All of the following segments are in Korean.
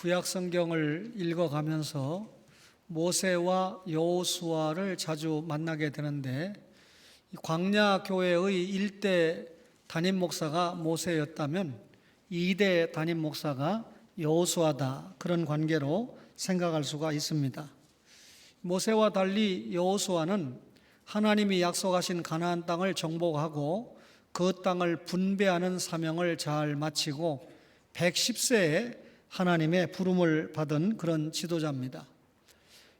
구약 성경을 읽어가면서 모세와 여호수아를 자주 만나게 되는데, 광야 교회의 1대 담임 목사가 모세였다면 2대 담임 목사가 여호수아다, 그런 관계로 생각할 수가 있습니다. 모세와 달리 여호수아는 하나님이 약속하신 가나안 땅을 정복하고 그 땅을 분배하는 사명을 잘 마치고 110세에 하나님의 부름을 받은 그런 지도자입니다.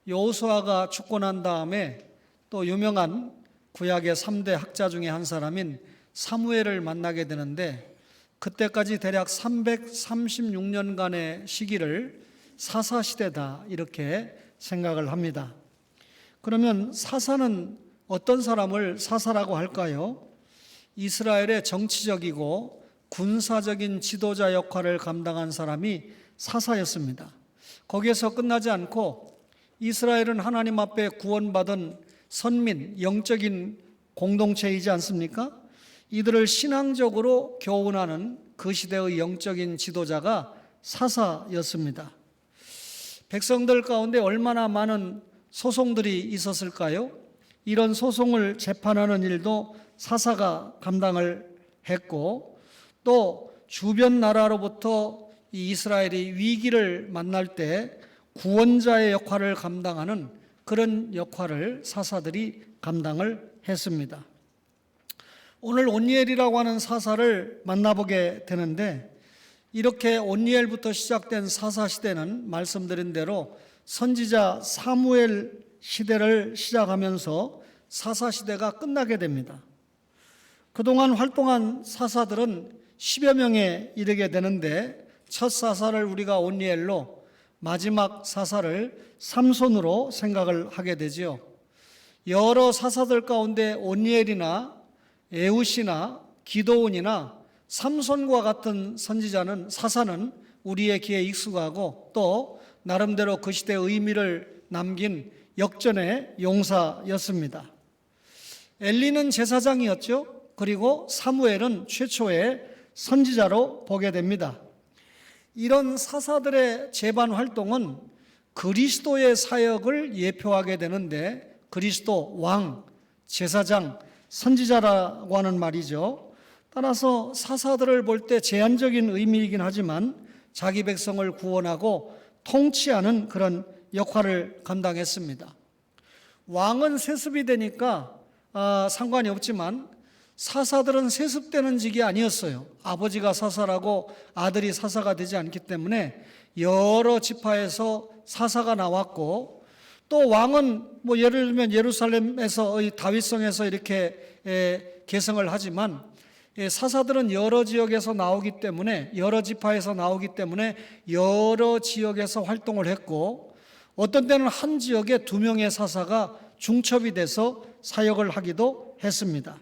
여호수아가 죽고 난 다음에 또 유명한 구약의 3대 학자 중에 한 사람인 사무엘을 만나게 되는데, 그때까지 대략 336년간의 시기를 사사시대다, 이렇게 생각을 합니다. 그러면 사사는 어떤 사람을 사사라고 할까요? 이스라엘의 정치적이고 군사적인 지도자 역할을 감당한 사람이 사사였습니다. 거기에서 끝나지 않고 이스라엘은 하나님 앞에 구원받은 선민, 영적인 공동체이지 않습니까? 이들을 신앙적으로 교훈하는 그 시대의 영적인 지도자가 사사였습니다. 백성들 가운데 얼마나 많은 소송들이 있었을까요? 이런 소송을 재판하는 일도 사사가 감당을 했고, 또 주변 나라로부터 이 이스라엘이 위기를 만날 때 구원자의 역할을 감당하는 그런 역할을 사사들이 감당을 했습니다. 오늘 온니엘이라고 하는 사사를 만나보게 되는데, 이렇게 온니엘부터 시작된 사사 시대는 말씀드린 대로 선지자 사무엘 시대를 시작하면서 사사 시대가 끝나게 됩니다. 그동안 활동한 사사들은 10여 명에 이르게 되는데, 첫 사사를 우리가 온니엘로, 마지막 사사를 삼손으로 생각을 하게 되지요. 여러 사사들 가운데 온니엘이나 에훗이나 기드온이나 삼손과 같은 선지자는, 사사는 우리의 귀에 익숙하고 또 나름대로 그 시대의 의미를 남긴 역전의 용사였습니다. 엘리는 제사장이었죠. 그리고 사무엘은 최초의 선지자로 보게 됩니다. 이런 사사들의 제반 활동은 그리스도의 사역을 예표하게 되는데, 그리스도 왕, 제사장, 선지자라고 하는 말이죠. 따라서 사사들을 볼 때 제한적인 의미이긴 하지만 자기 백성을 구원하고 통치하는 그런 역할을 감당했습니다. 왕은 세습이 되니까 상관이 없지만 사사들은 세습되는 직이 아니었어요. 아버지가 사사라고 아들이 사사가 되지 않기 때문에 여러 지파에서 사사가 나왔고, 또 왕은 예를 들면 예루살렘에서의 다윗성에서 이렇게 계승을 하지만, 사사들은 여러 지역에서 나오기 때문에, 여러 지파에서 나오기 때문에 여러 지역에서 활동을 했고, 어떤 때는 한 지역에 2명의 사사가 중첩이 돼서 사역을 하기도 했습니다.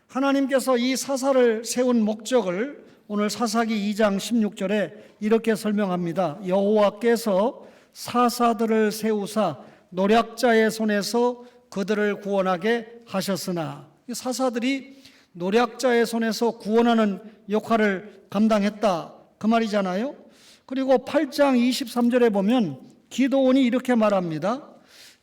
하나님께서 이 사사를 세운 목적을 오늘 사사기 2장 16절에 이렇게 설명합니다. 여호와께서 사사들을 세우사 노략자의 손에서 그들을 구원하게 하셨으나, 사사들이 노략자의 손에서 구원하는 역할을 감당했다, 그 말이잖아요. 그리고 8장 23절에 보면 기드온이 이렇게 말합니다.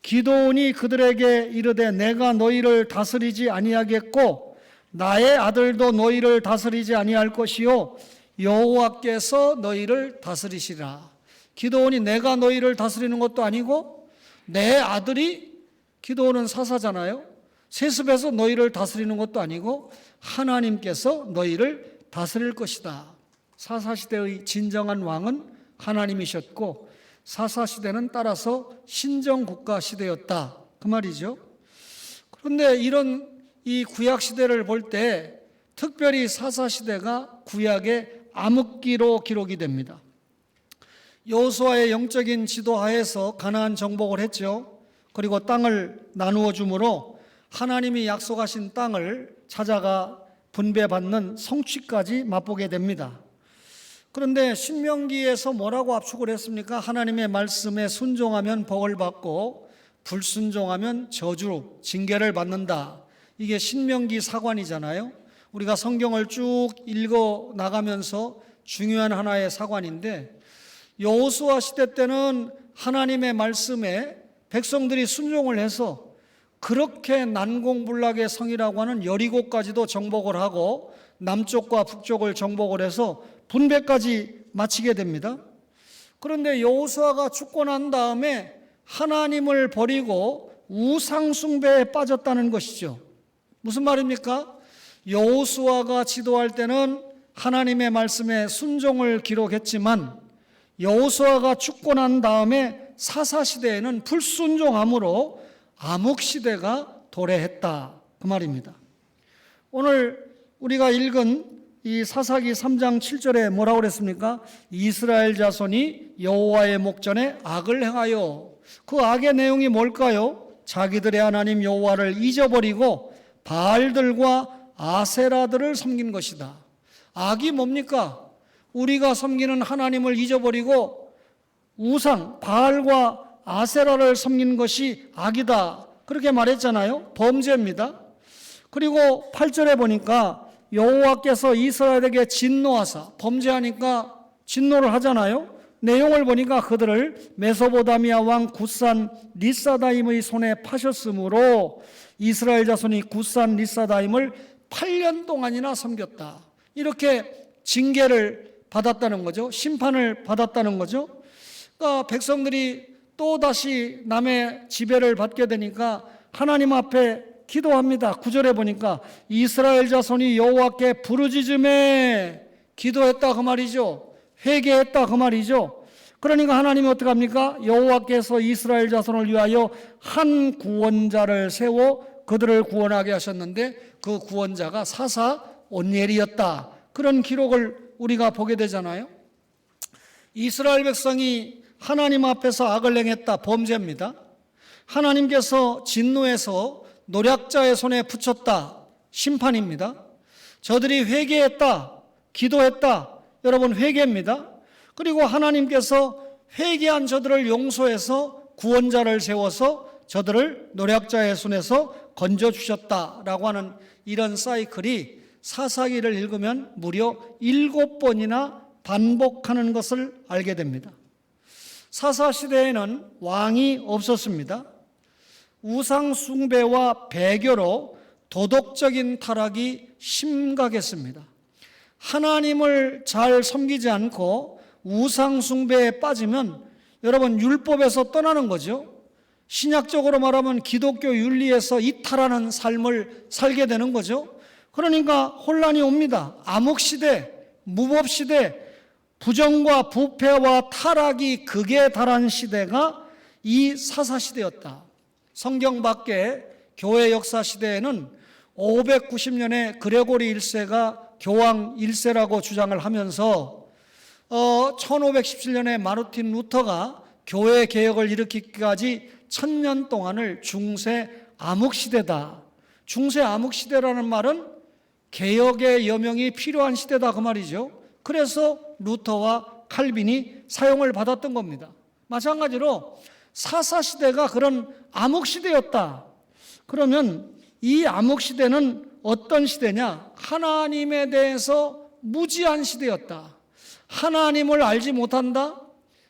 기드온이 그들에게 이르되 내가 너희를 다스리지 아니하겠고 나의 아들도 너희를 다스리지 아니할 것이요 여호와께서 너희를 다스리시라. 기드온이 내가 너희를 다스리는 것도 아니고, 내 아들이, 기드온은 사사잖아요, 세습해서 너희를 다스리는 것도 아니고 하나님께서 너희를 다스릴 것이다. 사사시대의 진정한 왕은 하나님이셨고 사사시대는 따라서 신정국가 시대였다, 그 말이죠. 그런데 이 구약시대를 볼 때 특별히 사사시대가 구약의 암흑기로 기록이 됩니다. 여호수아의 영적인 지도하에서 가나안 정복을 했죠. 그리고 땅을 나누어 주므로 하나님이 약속하신 땅을 찾아가 분배받는 성취까지 맛보게 됩니다. 그런데 신명기에서 뭐라고 압축을 했습니까? 하나님의 말씀에 순종하면 복을 받고 불순종하면 저주, 징계를 받는다. 이게 신명기 사관이잖아요. 우리가 성경을 쭉 읽어 나가면서 중요한 하나의 사관인데, 여호수아 시대 때는 하나님의 말씀에 백성들이 순종을 해서 그렇게 난공불락의 성이라고 하는 여리고까지도 정복을 하고 남쪽과 북쪽을 정복을 해서 분배까지 마치게 됩니다. 그런데 여호수아가 죽고 난 다음에 하나님을 버리고 우상 숭배에 빠졌다는 것이죠. 무슨 말입니까? 여호수아가 지도할 때는 하나님의 말씀에 순종을 기록했지만 여호수아가 죽고 난 다음에 사사시대에는 불순종함으로 암흑시대가 도래했다, 그 말입니다. 오늘 우리가 읽은 이 사사기 3장 7절에 뭐라고 그랬습니까? 이스라엘 자손이 여호와의 목전에 악을 행하여. 그 악의 내용이 뭘까요? 자기들의 하나님 여호와를 잊어버리고 바알들과 아세라들을 섬긴 것이다. 악이 뭡니까? 우리가 섬기는 하나님을 잊어버리고 우상, 바알과 아세라를 섬기는 것이 악이다, 그렇게 말했잖아요. 범죄입니다. 그리고 8절에 보니까 여호와께서 이스라엘에게 진노하사, 범죄하니까 진노를 하잖아요. 내용을 보니까 그들을 메소보다미아 왕 굿산 리사다임의 손에 파셨으므로 이스라엘 자손이 굿산 리사다임을 8년 동안이나 섬겼다, 이렇게 징계를 받았다는 거죠. 심판을 받았다는 거죠. 그러니까 백성들이 또다시 남의 지배를 받게 되니까 하나님 앞에 기도합니다. 9절에 보니까 이스라엘 자손이 여호와께 부르짖음에 기도했다, 그 말이죠. 회개했다, 그 말이죠. 그러니까 하나님이 어떻게 합니까? 여호와께서 이스라엘 자손을 위하여 한 구원자를 세워 그들을 구원하게 하셨는데 그 구원자가 사사 온니엘이었다, 그런 기록을 우리가 보게 되잖아요. 이스라엘 백성이 하나님 앞에서 악을 행했다, 범죄입니다. 하나님께서 진노해서 노략자의 손에 붙였다, 심판입니다. 저들이 회개했다, 기도했다, 여러분 회개입니다. 그리고 하나님께서 회개한 저들을 용서해서 구원자를 세워서 저들을 노략자의 손에서 건져주셨다라고 하는 이런 사이클이 사사기를 읽으면 무려 7번이나 반복하는 것을 알게 됩니다. 사사시대에는 왕이 없었습니다. 우상 숭배와 배교로 도덕적인 타락이 심각했습니다. 하나님을 잘 섬기지 않고 우상 숭배에 빠지면 여러분 율법에서 떠나는 거죠. 신약적으로 말하면 기독교 윤리에서 이탈하는 삶을 살게 되는 거죠. 그러니까 혼란이 옵니다. 암흑시대, 무법시대, 부정과 부패와 타락이 극에 달한 시대가 이 사사시대였다. 성경 밖에 교회 역사 시대에는 590년에 그레고리 1세가 교황 1세라고 주장을 하면서 1517년에 마르틴 루터가 교회 개혁을 일으키기까지 1000년 동안을 중세 암흑시대다. 중세 암흑시대라는 말은 개혁의 여명이 필요한 시대다, 그 말이죠. 그래서 루터와 칼빈이 사용을 받았던 겁니다. 마찬가지로 사사시대가 그런 암흑시대였다. 그러면 이 암흑시대는 어떤 시대냐? 하나님에 대해서 무지한 시대였다. 하나님을 알지 못한다,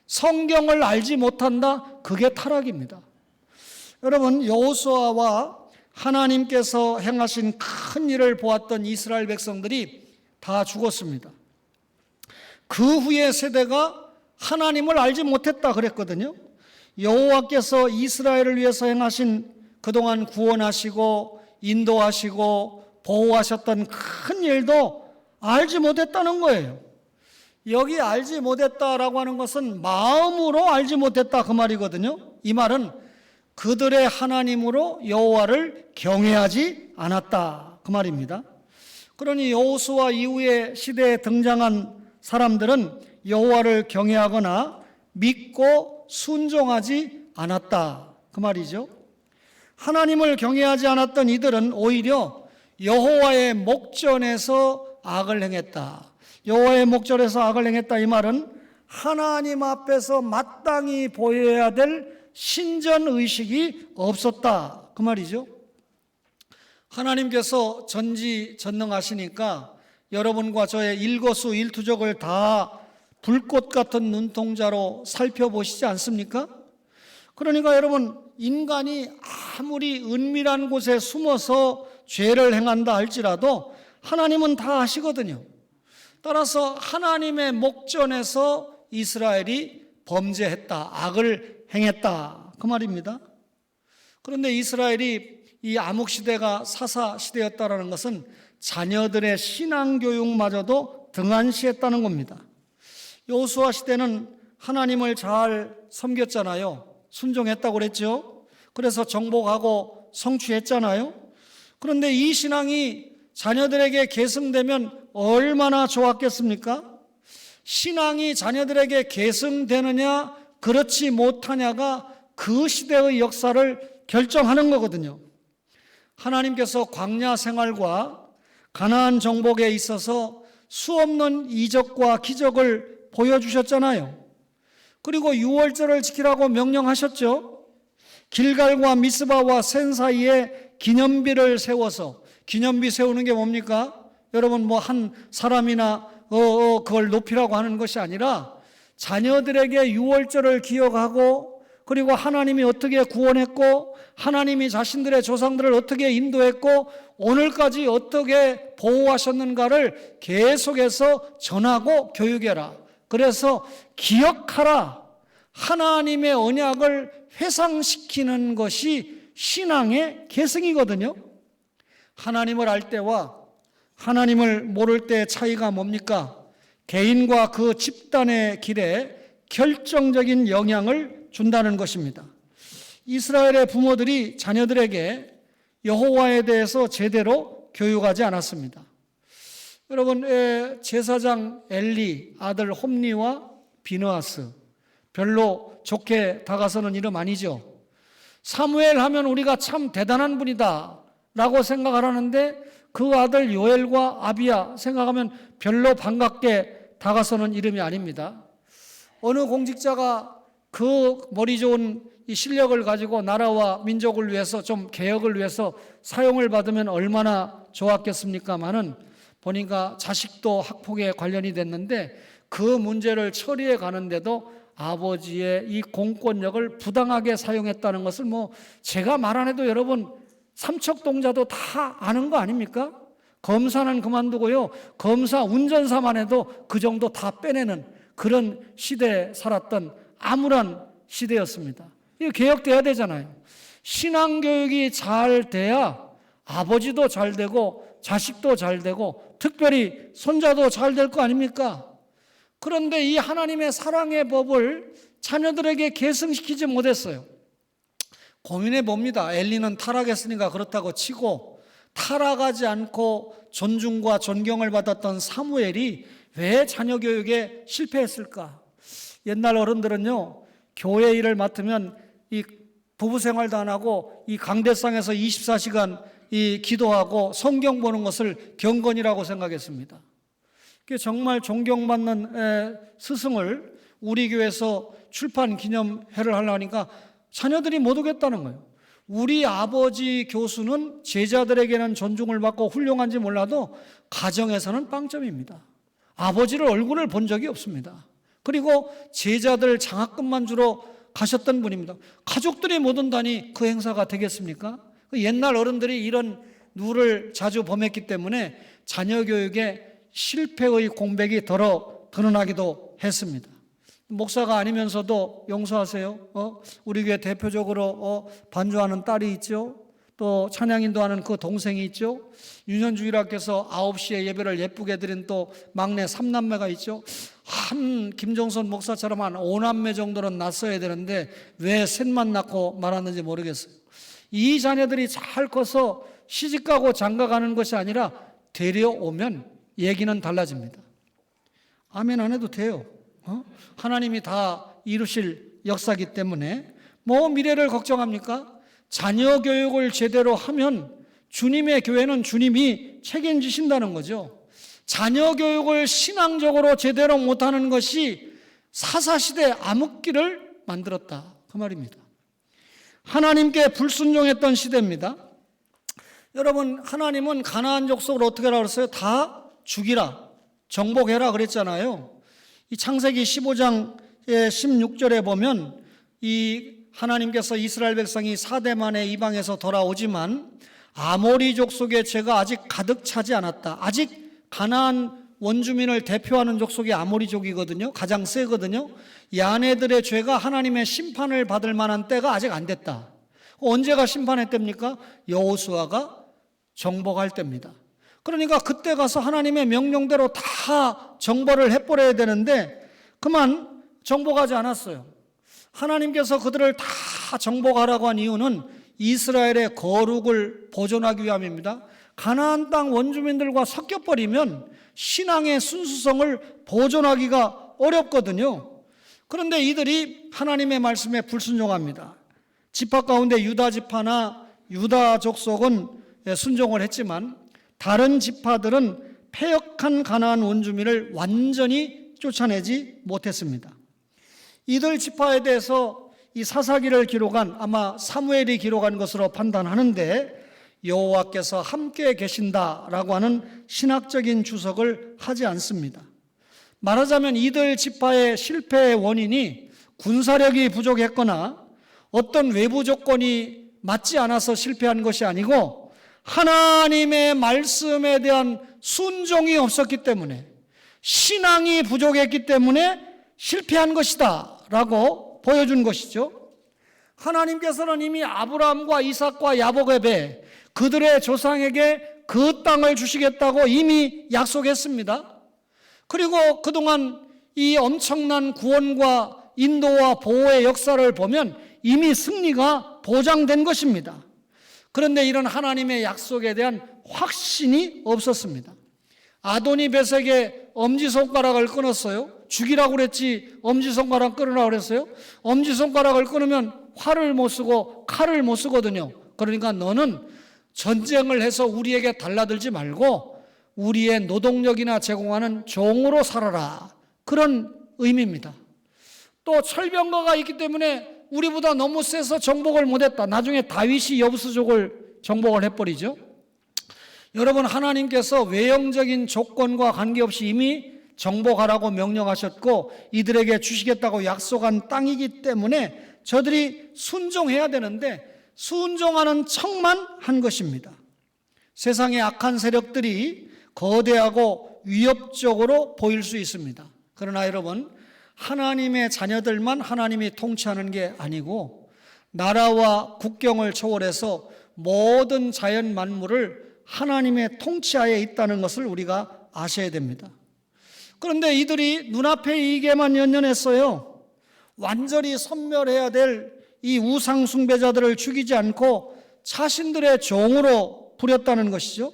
성경을 알지 못한다, 그게 타락입니다. 여러분, 여호수아와 하나님께서 행하신 큰 일을 보았던 이스라엘 백성들이 다 죽었습니다. 그 후의 세대가 하나님을 알지 못했다 그랬거든요. 여호와께서 이스라엘을 위해서 행하신 그동안 구원하시고 인도하시고 보호하셨던 큰 일도 알지 못했다는 거예요. 여기 알지 못했다라고 하는 것은 마음으로 알지 못했다, 그 말이거든요. 이 말은 그들의 하나님으로 여호와를 경외하지 않았다, 그 말입니다. 그러니 여호수아 이후의 시대에 등장한 사람들은 여호와를 경외하거나 믿고 순종하지 않았다, 그 말이죠. 하나님을 경외하지 않았던 이들은 오히려 여호와의 목전에서 악을 행했다. 여호와의 목전에서 악을 행했다, 이 말은 하나님 앞에서 마땅히 보여야 될 신전의식이 없었다, 그 말이죠. 하나님께서 전지전능하시니까 여러분과 저의 일거수일투족을 다 불꽃 같은 눈동자로 살펴보시지 않습니까? 그러니까 여러분, 인간이 아무리 은밀한 곳에 숨어서 죄를 행한다 할지라도 하나님은 다 아시거든요. 따라서 하나님의 목전에서 이스라엘이 범죄했다, 악을 행했다, 그 말입니다. 그런데 이스라엘이 이 암흑시대가 사사시대였다는 것은 자녀들의 신앙교육마저도 등한시했다는 겁니다. 여호수아 시대는 하나님을 잘 섬겼잖아요. 순종했다고 그랬죠. 그래서 정복하고 성취했잖아요. 그런데 이 신앙이 자녀들에게 계승되면 얼마나 좋았겠습니까? 신앙이 자녀들에게 계승되느냐 그렇지 못하냐가 그 시대의 역사를 결정하는 거거든요. 하나님께서 광야 생활과 가나안 정복에 있어서 수없는 이적과 기적을 보여주셨잖아요. 그리고 유월절을 지키라고 명령하셨죠. 길갈과 미스바와 센 사이에 기념비를 세워서, 기념비 세우는 게 뭡니까? 여러분 뭐 한 사람이나 그걸 높이라고 하는 것이 아니라 자녀들에게 유월절을 기억하고, 그리고 하나님이 어떻게 구원했고 하나님이 자신들의 조상들을 어떻게 인도했고 오늘까지 어떻게 보호하셨는가를 계속해서 전하고 교육해라. 그래서 기억하라. 하나님의 언약을 회상시키는 것이 신앙의 계승이거든요. 하나님을 알 때와 하나님을 모를 때의 차이가 뭡니까? 개인과 그 집단의 길에 결정적인 영향을 준다는 것입니다. 이스라엘의 부모들이 자녀들에게 여호와에 대해서 제대로 교육하지 않았습니다. 여러분, 제사장 엘리 아들 홈리와 비느하스, 별로 좋게 다가서는 이름 아니죠. 사무엘 하면 우리가 참 대단한 분이다 라고 생각하라는데 그 아들 요엘과 아비야 생각하면 별로 반갑게 다가서는 이름이 아닙니다. 어느 공직자가 그 머리 좋은 이 실력을 가지고 나라와 민족을 위해서 좀 개혁을 위해서 사용을 받으면 얼마나 좋았겠습니까마는 보니까 자식도 학폭에 관련이 됐는데 그 문제를 처리해 가는데도 아버지의 이 공권력을 부당하게 사용했다는 것을 뭐 제가 말 안 해도 여러분 삼척동자도 다 아는 거 아닙니까? 검사는 그만두고요, 검사 운전사만 해도 그 정도 다 빼내는 그런 시대에 살았던 암울한 시대였습니다. 이거 개혁돼야 되잖아요. 신앙교육이 잘 돼야 아버지도 잘 되고 자식도 잘 되고 특별히 손자도 잘 될 거 아닙니까? 그런데 이 하나님의 사랑의 법을 자녀들에게 계승시키지 못했어요. 고민해 봅니다. 엘리는 타락했으니까 그렇다고 치고 타락하지 않고 존중과 존경을 받았던 사무엘이 왜 자녀 교육에 실패했을까? 옛날 어른들은요, 교회 일을 맡으면 이 부부 생활도 안 하고 이 강대상에서 24시간 이 기도하고 성경 보는 것을 경건이라고 생각했습니다. 정말 존경받는 스승을 우리 교회에서 출판 기념회를 하려니까 자녀들이 못 오겠다는 거예요. 우리 아버지 교수는 제자들에게는 존중을 받고 훌륭한지 몰라도 가정에서는 빵점입니다. 아버지를 얼굴을 본 적이 없습니다. 그리고 제자들 장학금만 주러 가셨던 분입니다. 가족들이 못 온다니 그 행사가 되겠습니까? 옛날 어른들이 이런 누를 자주 범했기 때문에 자녀 교육에 실패의 공백이 더러 드러나기도 했습니다. 목사가 아니면서도 용서하세요. 우리 교회 대표적으로 반주하는 딸이 있죠. 또 찬양 인도하는 그 동생이 있죠. 윤현주일학교에서 9시에 예배를 예쁘게 드린 또 막내 3남매가 있죠. 한 김종선 목사처럼 한 5남매 정도는 낳았어야 되는데 왜 셋만 낳고 말았는지 모르겠어요. 이 자녀들이 잘 커서 시집가고 장가가는 것이 아니라 데려오면 얘기는 달라집니다. 아멘 안 해도 돼요. 하나님이 다 이루실 역사이기 때문에 뭐 미래를 걱정합니까? 자녀 교육을 제대로 하면 주님의 교회는 주님이 책임지신다는 거죠. 자녀 교육을 신앙적으로 제대로 못하는 것이 사사시대 암흑기를 만들었다, 그 말입니다. 하나님께 불순종했던 시대입니다. 여러분, 하나님은 가나안 족속을 어떻게 하라고 했어요? 다 죽이라, 정복해라 그랬잖아요. 이 창세기 15장의 16절에 보면 이 하나님께서 이스라엘 백성이 4대 만에 이방에서 돌아오지만 아모리 족속의 죄가 아직 가득 차지 않았다. 아직 가나안 원주민을 대표하는 족속이 아모리족이거든요. 가장 세거든요. 이 아내들의 죄가 하나님의 심판을 받을 만한 때가 아직 안 됐다. 언제가 심판의 때입니까? 여호수아가 정복할 때입니다. 그러니까 그때 가서 하나님의 명령대로 다 정벌을 해버려야 되는데 그만 정복하지 않았어요. 하나님께서 그들을 다 정복하라고 한 이유는 이스라엘의 거룩을 보존하기 위함입니다. 가나안 땅 원주민들과 섞여버리면 신앙의 순수성을 보존하기가 어렵거든요. 그런데 이들이 하나님의 말씀에 불순종합니다. 지파 가운데 유다 지파나 유다 족속은 순종을 했지만 다른 지파들은 패역한 가나안 원주민을 완전히 쫓아내지 못했습니다. 이들 지파에 대해서 이 사사기를 기록한 아마 사무엘이 기록한 것으로 판단하는데 여호와께서 함께 계신다라고 하는 신학적인 주석을 하지 않습니다. 말하자면 이들 지파의 실패의 원인이 군사력이 부족했거나 어떤 외부 조건이 맞지 않아서 실패한 것이 아니고 하나님의 말씀에 대한 순종이 없었기 때문에 신앙이 부족했기 때문에 실패한 것이다 라고 보여준 것이죠. 하나님께서는 이미 아브라함과 이삭과 야곱에게 그들의 조상에게 그 땅을 주시겠다고 이미 약속했습니다. 그리고 그동안 이 엄청난 구원과 인도와 보호의 역사를 보면 이미 승리가 보장된 것입니다. 그런데 이런 하나님의 약속에 대한 확신이 없었습니다. 아도니 벳에게 엄지손가락을 끊었어요. 죽이라고 그랬지 엄지손가락 끊으라고 그랬어요. 엄지손가락을 끊으면 활을 못 쓰고 칼을 못 쓰거든요. 그러니까 너는 전쟁을 해서 우리에게 달라들지 말고 우리의 노동력이나 제공하는 종으로 살아라. 그런 의미입니다. 또 철병거가 있기 때문에 우리보다 너무 세서 정복을 못했다. 나중에 다윗이 여부수족을 정복을 해버리죠. 여러분, 하나님께서 외형적인 조건과 관계없이 이미 정복하라고 명령하셨고 이들에게 주시겠다고 약속한 땅이기 때문에 저들이 순종해야 되는데 순종하는 척만 한 것입니다. 세상의 악한 세력들이 거대하고 위협적으로 보일 수 있습니다. 그러나 여러분, 하나님의 자녀들만 하나님이 통치하는 게 아니고 나라와 국경을 초월해서 모든 자연 만물을 하나님의 통치하에 있다는 것을 우리가 아셔야 됩니다. 그런데 이들이 눈앞의 이익에만 연연했어요. 완전히 섬멸해야 될 이 우상 숭배자들을 죽이지 않고 자신들의 종으로 부렸다는 것이죠.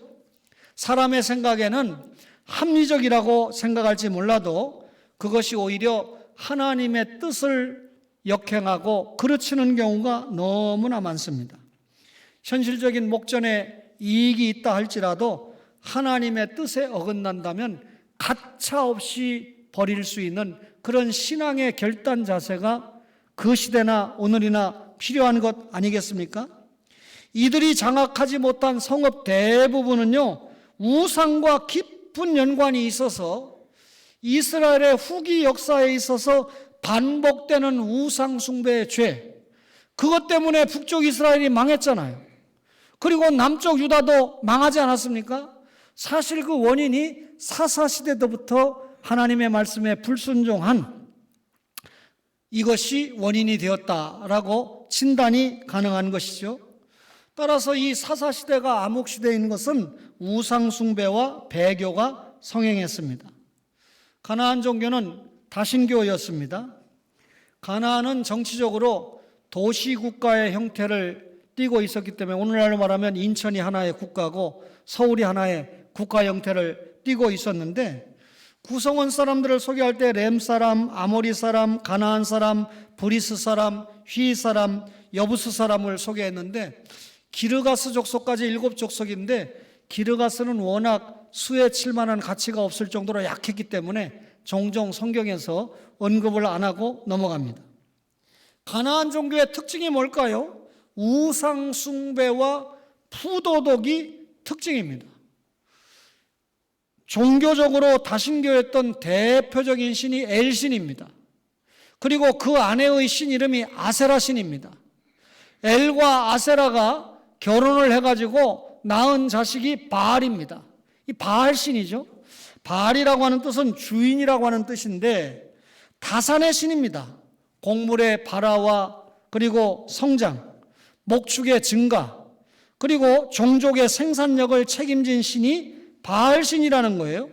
사람의 생각에는 합리적이라고 생각할지 몰라도 그것이 오히려 하나님의 뜻을 역행하고 그르치는 경우가 너무나 많습니다. 현실적인 목전에 이익이 있다 할지라도 하나님의 뜻에 어긋난다면 가차없이 버릴 수 있는 그런 신앙의 결단 자세가 그 시대나 오늘이나 필요한 것 아니겠습니까? 이들이 장악하지 못한 성읍 대부분은요, 우상과 깊은 연관이 있어서 이스라엘의 후기 역사에 있어서 반복되는 우상 숭배의 죄, 그것 때문에 북쪽 이스라엘이 망했잖아요. 그리고 남쪽 유다도 망하지 않았습니까? 사실 그 원인이 사사시대 때부터 하나님의 말씀에 불순종한 이것이 원인이 되었다라고 진단이 가능한 것이죠. 따라서 이 사사시대가 암흑시대인 것은 우상숭배와 배교가 성행했습니다. 가나안 종교는 다신교였습니다. 가나안은 정치적으로 도시국가의 형태를 띠고 있었기 때문에 오늘날로 말하면 인천이 하나의 국가고 서울이 하나의 국가 형태를 띠고 있었는데 구성원 사람들을 소개할 때 렘 사람, 아모리 사람, 가나안 사람, 브리스 사람, 휘 사람, 여부스 사람을 소개했는데 기르가스 족속까지 7족속인데 기르가스는 워낙 수에 칠만한 가치가 없을 정도로 약했기 때문에 종종 성경에서 언급을 안 하고 넘어갑니다. 가나안 종교의 특징이 뭘까요? 우상 숭배와 푸도독이 특징입니다. 종교적으로 다신교였던 대표적인 신이 엘신입니다. 그리고 그 아내의 신 이름이 아세라 신입니다. 엘과 아세라가 결혼을 해가지고 낳은 자식이 바알입니다. 이 바알 신이죠. 바알이라고 하는 뜻은 주인이라고 하는 뜻인데 다산의 신입니다. 곡물의 발화와 그리고 성장, 목축의 증가, 그리고 종족의 생산력을 책임진 신이 바알 신이라는 거예요.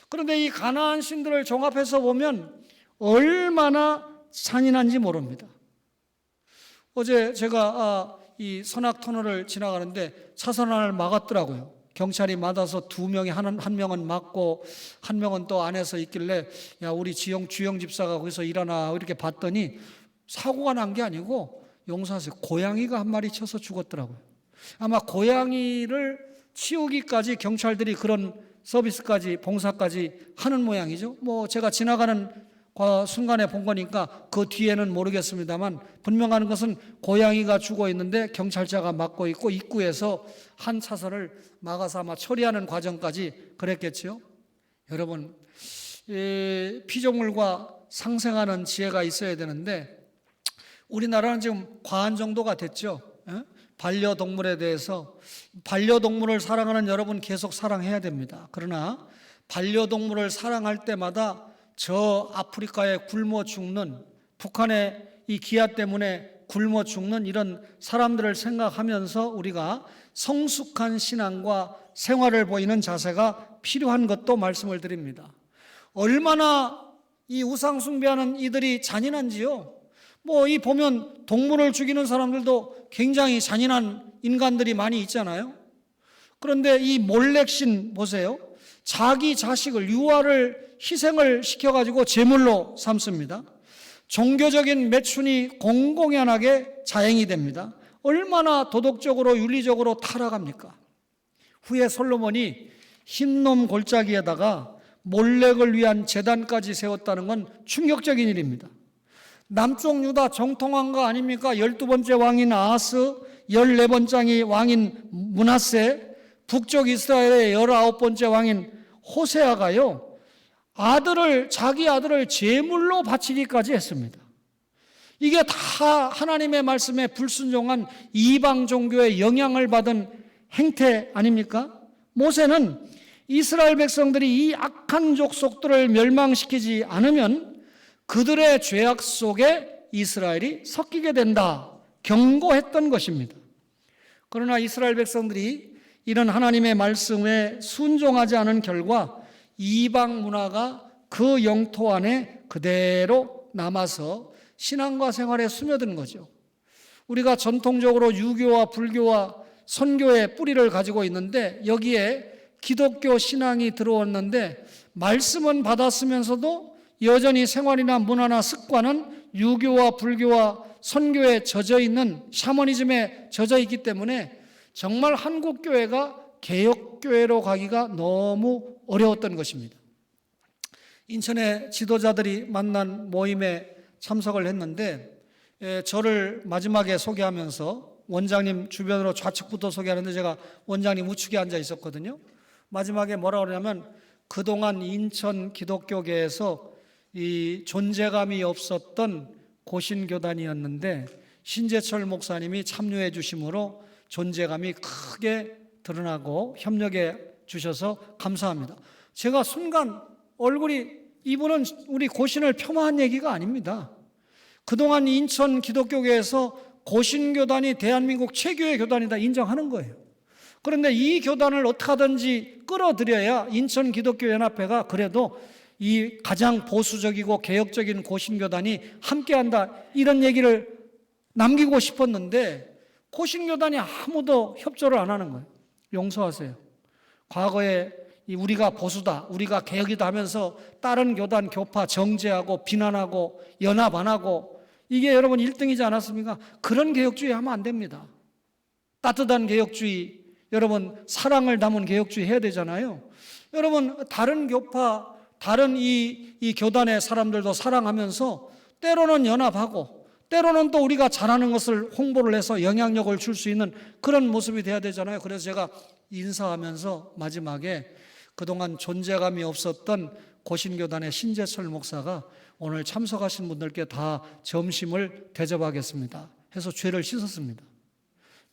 그런데 이 가나안 신들을 종합해서 보면 얼마나 잔인한지 모릅니다. 어제 제가 이 선악 터널을 지나가는데 차선 하나를 막았더라고요. 경찰이 맞아서 두 명이 한 명은 맞고 한 명은 또 안에서 있길래 야 우리 주영 집사가 거기서 일하나 이렇게 봤더니 사고가 난 게 아니고 용서하세요. 고양이가 한 마리 쳐서 죽었더라고요. 아마 고양이를 치우기까지 경찰들이 그런 서비스까지 봉사까지 하는 모양이죠. 뭐 제가 지나가는 순간에 본 거니까 그 뒤에는 모르겠습니다만 분명한 것은 고양이가 죽어 있는데 경찰차가 막고 있고 입구에서 한 차선을 막아서 아마 처리하는 과정까지 그랬겠죠. 여러분, 피조물과 상생하는 지혜가 있어야 되는데 우리나라는 지금 과한 정도가 됐죠. 반려동물에 대해서 반려동물을 사랑하는 여러분 계속 사랑해야 됩니다. 그러나 반려동물을 사랑할 때마다 저 아프리카에 굶어 죽는 북한의 이 기아 때문에 굶어 죽는 이런 사람들을 생각하면서 우리가 성숙한 신앙과 생활을 보이는 자세가 필요한 것도 말씀을 드립니다. 얼마나 이 우상 숭배하는 이들이 잔인한지요. 뭐 이 보면 동물을 죽이는 사람들도 굉장히 잔인한 인간들이 많이 있잖아요. 그런데 이 몰렉신 보세요. 자기 자식을 유아를 희생을 시켜가지고 제물로 삼습니다. 종교적인 매춘이 공공연하게 자행이 됩니다. 얼마나 도덕적으로 윤리적으로 타락합니까? 후에 솔로몬이 흰놈 골짜기에다가 몰렉을 위한 제단까지 세웠다는 건 충격적인 일입니다. 남쪽 유다 정통한 거 아닙니까? 12번째 왕인 아하스, 14번째 왕인 므낫세, 북쪽 이스라엘의 19번째 왕인 호세아가요, 자기 아들을 제물로 바치기까지 했습니다. 이게 다 하나님의 말씀에 불순종한 이방 종교의 영향을 받은 행태 아닙니까? 모세는 이스라엘 백성들이 이 악한 족속들을 멸망시키지 않으면 그들의 죄악 속에 이스라엘이 섞이게 된다 경고했던 것입니다. 그러나 이스라엘 백성들이 이런 하나님의 말씀에 순종하지 않은 결과 이방 문화가 그 영토 안에 그대로 남아서 신앙과 생활에 스며드는 거죠. 우리가 전통적으로 유교와 불교와 선교의 뿌리를 가지고 있는데 여기에 기독교 신앙이 들어왔는데 말씀은 받았으면서도 여전히 생활이나 문화나 습관은 유교와 불교와 선교에 젖어 있는 샤머니즘에 젖어 있기 때문에 정말 한국 교회가 개혁교회로 가기가 너무 어려웠던 것입니다. 인천의 지도자들이 만난 모임에 참석을 했는데 저를 마지막에 소개하면서 원장님 주변으로 좌측부터 소개하는데 제가 원장님 우측에 앉아 있었거든요. 마지막에 뭐라고 그러냐면 그동안 인천 기독교계에서 이 존재감이 없었던 고신교단이었는데 신재철 목사님이 참여해 주심으로 존재감이 크게 드러나고 협력해 주셔서 감사합니다. 제가 순간 얼굴이, 이분은 우리 고신을 폄하한 얘기가 아닙니다. 그동안 인천 기독교계에서 고신교단이 대한민국 최고의 교단이다 인정하는 거예요. 그런데 이 교단을 어떻게 하든지 끌어들여야 인천 기독교연합회가 그래도 이 가장 보수적이고 개혁적인 고신교단이 함께한다 이런 얘기를 남기고 싶었는데 고신교단이 아무도 협조를 안 하는 거예요. 용서하세요. 과거에 우리가 보수다, 우리가 개혁이다 하면서 다른 교단 교파 정죄하고 비난하고 연합 안 하고 이게 여러분 1등이지 않았습니까? 그런 개혁주의 하면 안 됩니다. 따뜻한 개혁주의, 여러분 사랑을 담은 개혁주의 해야 되잖아요. 여러분 다른 교파, 다른 이 교단의 사람들도 사랑하면서 때로는 연합하고 때로는 또 우리가 잘하는 것을 홍보를 해서 영향력을 줄 수 있는 그런 모습이 돼야 되잖아요. 그래서 제가 인사하면서 마지막에 그동안 존재감이 없었던 고신교단의 신재철 목사가 오늘 참석하신 분들께 다 점심을 대접하겠습니다 해서 죄를 씻었습니다.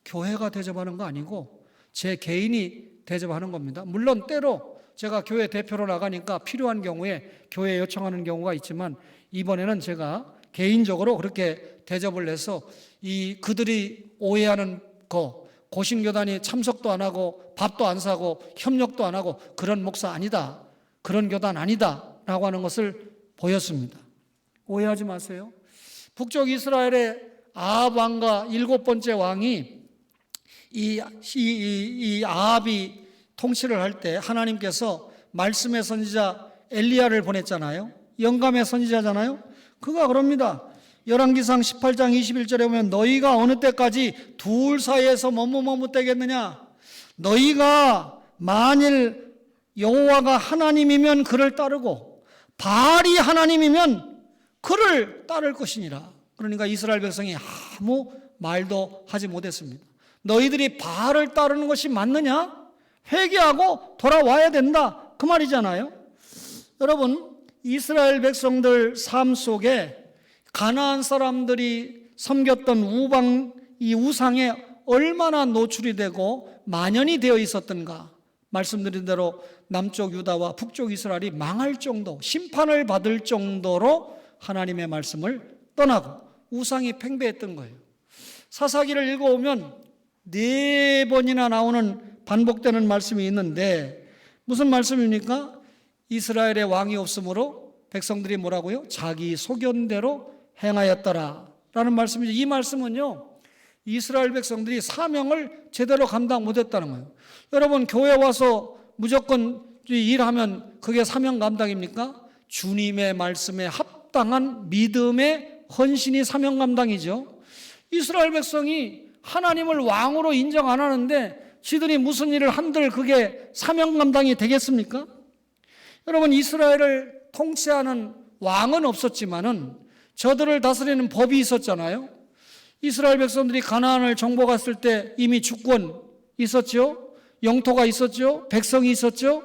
교회가 대접하는 거 아니고 제 개인이 대접하는 겁니다. 물론 때로 제가 교회 대표로 나가니까 필요한 경우에 교회에 요청하는 경우가 있지만 이번에는 제가 개인적으로 그렇게 대접을 해서 그들이 오해하는 거, 고신교단이 참석도 안 하고 밥도 안 사고 협력도 안 하고 그런 목사 아니다, 그런 교단 아니다 라고 하는 것을 보였습니다. 오해하지 마세요. 북쪽 이스라엘의 아합 왕과 7번째 왕이 이 아합이 통치를 할 때 하나님께서 말씀의 선지자 엘리야를 보냈잖아요. 영감의 선지자잖아요. 그가 그럽니다. 열왕기상 18장 21절에 보면 너희가 어느 때까지 둘 사이에서 머뭇머뭇대겠느냐. 너희가 만일 여호와가 하나님이면 그를 따르고 바알이 하나님이면 그를 따를 것이니라. 그러니까 이스라엘 백성이 아무 말도 하지 못했습니다. 너희들이 바알을 따르는 것이 맞느냐? 회개하고 돌아와야 된다, 그 말이잖아요. 여러분, 이스라엘 백성들 삶 속에 가나안 사람들이 섬겼던 이 우상에 얼마나 노출이 되고 만연이 되어 있었던가. 말씀드린 대로 남쪽 유다와 북쪽 이스라엘이 망할 정도, 심판을 받을 정도로 하나님의 말씀을 떠나고 우상이 팽배했던 거예요. 사사기를 읽어오면 4번이나 나오는 반복되는 말씀이 있는데 무슨 말씀입니까? 이스라엘의 왕이 없으므로 백성들이 뭐라고요? 자기 소견대로 행하였더라 라는 말씀이죠. 이 말씀은요, 이스라엘 백성들이 사명을 제대로 감당 못했다는 거예요. 여러분, 교회 와서 무조건 일하면 그게 사명 감당입니까? 주님의 말씀에 합당한 믿음의 헌신이 사명 감당이죠. 이스라엘 백성이 하나님을 왕으로 인정 안 하는데 지들이 무슨 일을 한들 그게 사명 감당이 되겠습니까? 여러분, 이스라엘을 통치하는 왕은 없었지만은 저들을 다스리는 법이 있었잖아요. 이스라엘 백성들이 가나안을 정복했을 때 이미 주권 있었죠. 영토가 있었죠. 백성이 있었죠.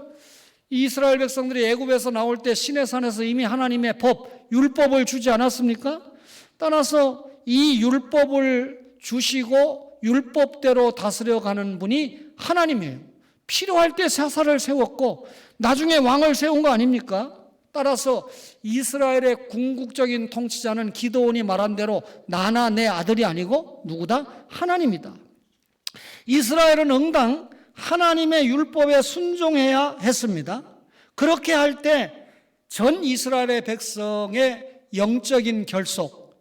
이스라엘 백성들이 애굽에서 나올 때 시내산에서 이미 하나님의 법, 율법을 주지 않았습니까? 따라서 이 율법을 주시고 율법대로 다스려가는 분이 하나님이에요. 필요할 때 사사를 세웠고 나중에 왕을 세운 거 아닙니까? 따라서 이스라엘의 궁극적인 통치자는 기드온이 말한 대로 나나 내 아들이 아니고 누구다? 하나님이다. 이스라엘은 응당 하나님의 율법에 순종해야 했습니다. 그렇게 할 때 전 이스라엘의 백성의 영적인 결속,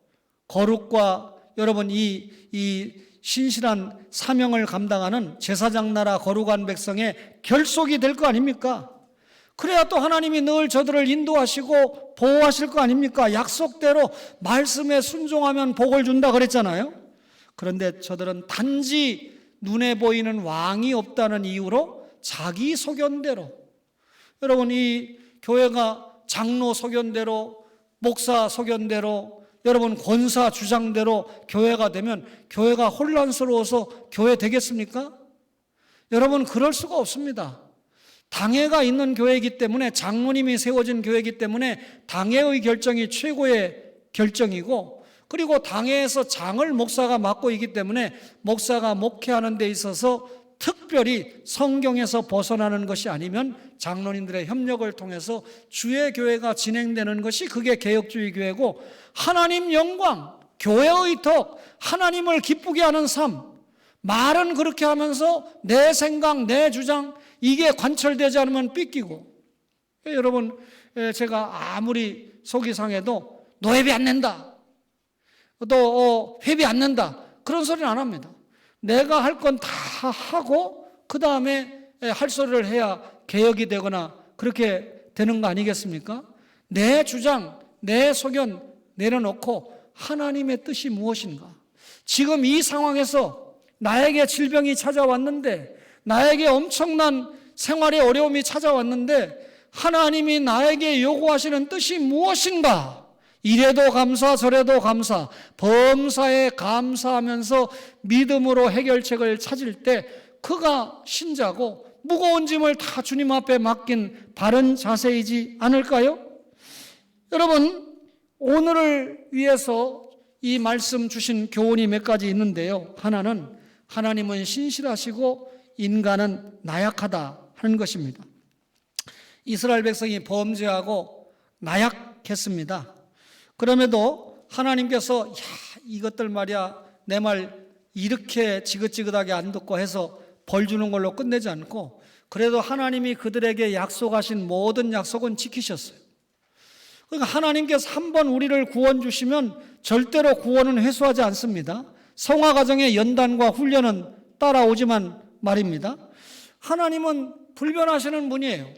거룩과 여러분 이 신실한 사명을 감당하는 제사장 나라 거룩한 백성의 결속이 될 거 아닙니까? 그래야 또 하나님이 늘 저들을 인도하시고 보호하실 거 아닙니까? 약속대로 말씀에 순종하면 복을 준다 그랬잖아요. 그런데 저들은 단지 눈에 보이는 왕이 없다는 이유로 자기 소견대로, 여러분, 이 교회가 장로 소견대로, 목사 소견대로, 여러분 권사 주장대로 교회가 되면 교회가 혼란스러워서 교회 되겠습니까? 여러분, 그럴 수가 없습니다. 당회가 있는 교회이기 때문에, 장로님이 세워진 교회이기 때문에 당회의 결정이 최고의 결정이고, 그리고 당회에서 장을 목사가 맡고 있기 때문에 목사가 목회하는 데 있어서 특별히 성경에서 벗어나는 것이 아니면 장로님들의 협력을 통해서 주의 교회가 진행되는 것이 그게 개혁주의 교회고, 하나님 영광, 교회의 덕, 하나님을 기쁘게 하는 삶, 말은 그렇게 하면서 내 생각, 내 주장, 이게 관철되지 않으면 삐끼고. 여러분, 제가 아무리 속이 상해도 너 회비 안 낸다, 너 회비 안 낸다, 그런 소리는 안 합니다. 내가 할 건 다 하고 그 다음에 할 소리를 해야 개혁이 되거나 그렇게 되는 거 아니겠습니까? 내 주장, 내 소견 내려놓고 하나님의 뜻이 무엇인가? 지금 이 상황에서 나에게 질병이 찾아왔는데, 나에게 엄청난 생활의 어려움이 찾아왔는데 하나님이 나에게 요구하시는 뜻이 무엇인가? 이래도 감사 저래도 감사, 범사에 감사하면서 믿음으로 해결책을 찾을 때 그가 신자고 무거운 짐을 다 주님 앞에 맡긴 바른 자세이지 않을까요? 여러분, 오늘을 위해서 이 말씀 주신 교훈이 몇 가지 있는데요. 하나는 하나님은 신실하시고 인간은 나약하다 하는 것입니다. 이스라엘 백성이 범죄하고 나약했습니다. 그럼에도 하나님께서 이것들 말이야 내 말 이렇게 지긋지긋하게 안 듣고 해서 벌 주는 걸로 끝내지 않고 그래도 하나님이 그들에게 약속하신 모든 약속은 지키셨어요. 그러니까 하나님께서 한번 우리를 구원 주시면 절대로 구원은 회수하지 않습니다. 성화 과정의 연단과 훈련은 따라오지만 말입니다. 하나님은 불변하시는 분이에요.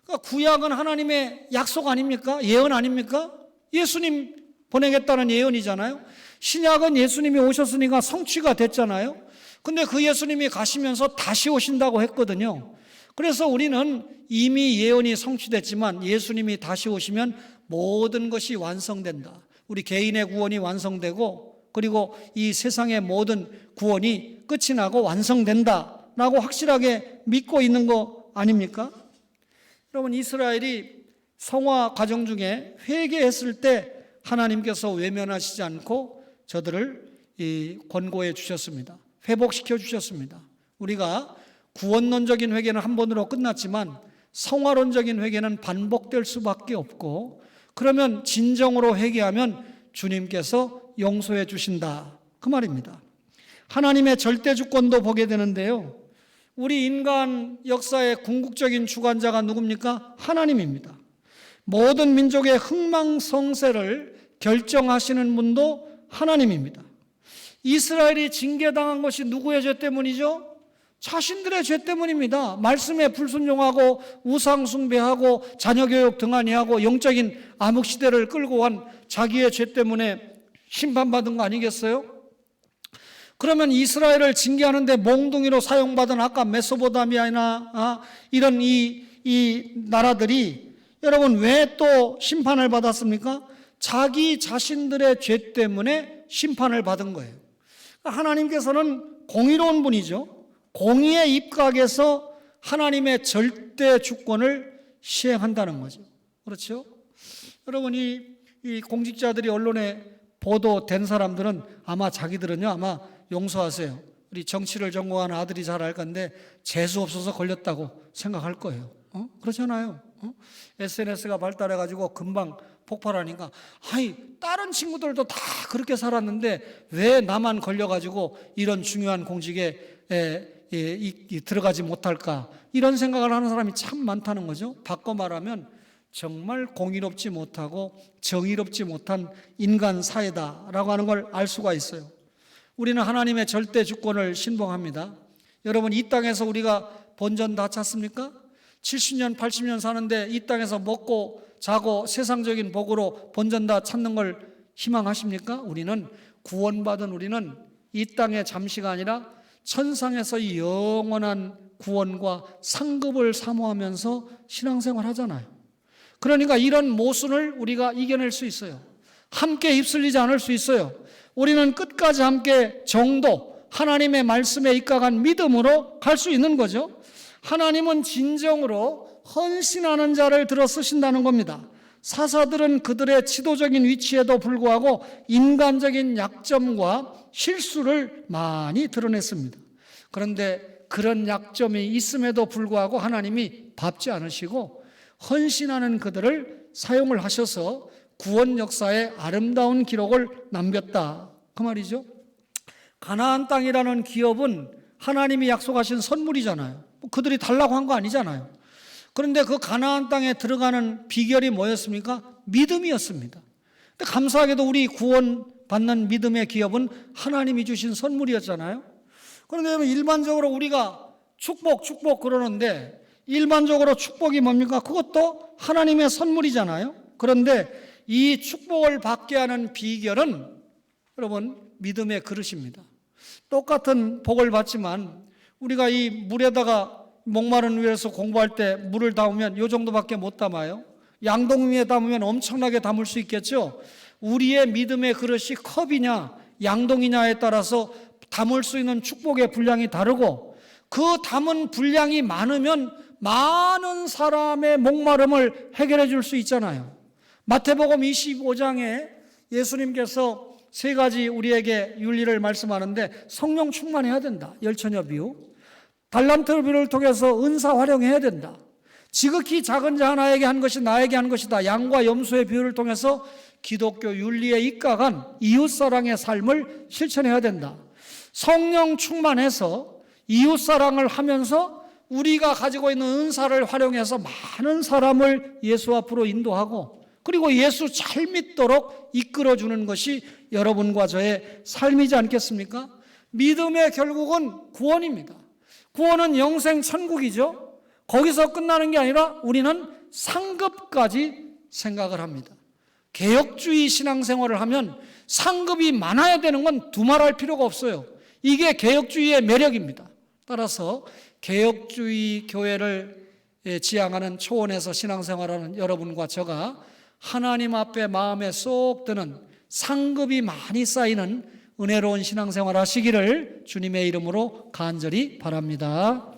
그러니까 구약은 하나님의 약속 아닙니까? 예언 아닙니까? 예수님 보내겠다는 예언이잖아요. 신약은 예수님이 오셨으니까 성취가 됐잖아요. 근데 그 예수님이 가시면서 다시 오신다고 했거든요. 그래서 우리는 이미 예언이 성취됐지만 예수님이 다시 오시면 모든 것이 완성된다. 우리 개인의 구원이 완성되고 그리고 이 세상의 모든 구원이 끝이 나고 완성된다라고 확실하게 믿고 있는 거 아닙니까? 여러분, 이스라엘이 성화 과정 중에 회개했을 때 하나님께서 외면하시지 않고 저들을 권고해 주셨습니다. 회복시켜 주셨습니다. 우리가 구원론적인 회개는 한 번으로 끝났지만 성화론적인 회개는 반복될 수밖에 없고 그러면 진정으로 회개하면 주님께서 용서해 주신다 그 말입니다. 하나님의 절대 주권도 보게 되는데요. 우리 인간 역사의 궁극적인 주관자가 누굽니까? 하나님입니다. 모든 민족의 흥망성쇠를 결정하시는 분도 하나님입니다. 이스라엘이 징계당한 것이 누구의 죄 때문이죠? 자신들의 죄 때문입니다. 말씀에 불순종하고 우상숭배하고 자녀교육 등한히하고 영적인 암흑시대를 끌고 간 자기의 죄 때문에 심판받은 거 아니겠어요? 그러면 이스라엘을 징계하는데 몽둥이로 사용받은 아까 메소포타미아나 이런 이 나라들이 여러분 왜 또 심판을 받았습니까? 자기 자신들의 죄 때문에 심판을 받은 거예요. 하나님께서는 공의로운 분이죠. 공의의 입각에서 하나님의 절대 주권을 시행한다는 거죠. 그렇죠? 여러분, 이 공직자들이 언론에 보도된 사람들은 아마 자기들은요, 아마 용서하세요. 우리 정치를 전공한 아들이 잘 알 건데 재수 없어서 걸렸다고 생각할 거예요. 그렇잖아요. SNS가 발달해가지고 금방 폭발하니까 다른 친구들도 다 그렇게 살았는데 왜 나만 걸려가지고 이런 중요한 공직에 들어가지 못할까 이런 생각을 하는 사람이 참 많다는 거죠. 바꿔 말하면 정말 공의롭지 못하고 정의롭지 못한 인간 사회다라고 하는 걸 알 수가 있어요. 우리는 하나님의 절대 주권을 신봉합니다. 여러분, 이 땅에서 우리가 본전 다 찾습니까? 70년 80년 사는데 이 땅에서 먹고 자고 세상적인 복으로 본전 다 찾는 걸 희망하십니까? 우리는 구원받은 우리는 이 땅의 잠시가 아니라 천상에서 영원한 구원과 상급을 사모하면서 신앙생활 하잖아요. 그러니까 이런 모순을 우리가 이겨낼 수 있어요. 함께 휩쓸리지 않을 수 있어요. 우리는 끝까지 함께 정도, 하나님의 말씀에 입각한 믿음으로 갈 수 있는 거죠. 하나님은 진정으로 헌신하는 자를 들어 쓰신다는 겁니다. 사사들은 그들의 지도적인 위치에도 불구하고 인간적인 약점과 실수를 많이 드러냈습니다. 그런데 그런 약점이 있음에도 불구하고 하나님이 밟지 않으시고 헌신하는 그들을 사용을 하셔서 구원 역사에 아름다운 기록을 남겼다 그 말이죠. 가나안 땅이라는 기업은 하나님이 약속하신 선물이잖아요. 그들이 달라고 한 거 아니잖아요. 그런데 그 가나안 땅에 들어가는 비결이 뭐였습니까? 믿음이었습니다. 근데 감사하게도 우리 구원받는 믿음의 기업은 하나님이 주신 선물이었잖아요. 그런데 일반적으로 우리가 축복 그러는데 일반적으로 축복이 뭡니까? 그것도 하나님의 선물이잖아요. 그런데 이 축복을 받게 하는 비결은 여러분 믿음의 그릇입니다. 똑같은 복을 받지만 우리가 이 물에다가 목마른 위에서 공부할 때 물을 담으면 이 정도밖에 못 담아요. 양동 위에 담으면 엄청나게 담을 수 있겠죠. 우리의 믿음의 그릇이 컵이냐 양동이냐에 따라서 담을 수 있는 축복의 분량이 다르고 그 담은 분량이 많으면 많은 사람의 목마름을 해결해 줄 수 있잖아요. 마태복음 25장에 예수님께서 세 가지 우리에게 윤리를 말씀하는데, 성령 충만해야 된다. 열처녀 비유. 달란트 비유를 통해서 은사 활용해야 된다. 지극히 작은 자 하나에게 한 것이 나에게 한 것이다. 양과 염소의 비유를 통해서 기독교 윤리에 입각한 이웃사랑의 삶을 실천해야 된다. 성령 충만해서 이웃사랑을 하면서 우리가 가지고 있는 은사를 활용해서 많은 사람을 예수 앞으로 인도하고, 그리고 예수 잘 믿도록 이끌어주는 것이 여러분과 저의 삶이지 않겠습니까? 믿음의 결국은 구원입니다. 구원은 영생 천국이죠. 거기서 끝나는 게 아니라 우리는 상급까지 생각을 합니다. 개혁주의 신앙생활을 하면 상급이 많아야 되는 건 두말할 필요가 없어요. 이게 개혁주의의 매력입니다. 따라서 개혁주의 교회를 지향하는 초원에서 신앙생활하는 여러분과 저가 하나님 앞에 마음에 쏙 드는 상급이 많이 쌓이는 은혜로운 신앙생활 하시기를 주님의 이름으로 간절히 바랍니다.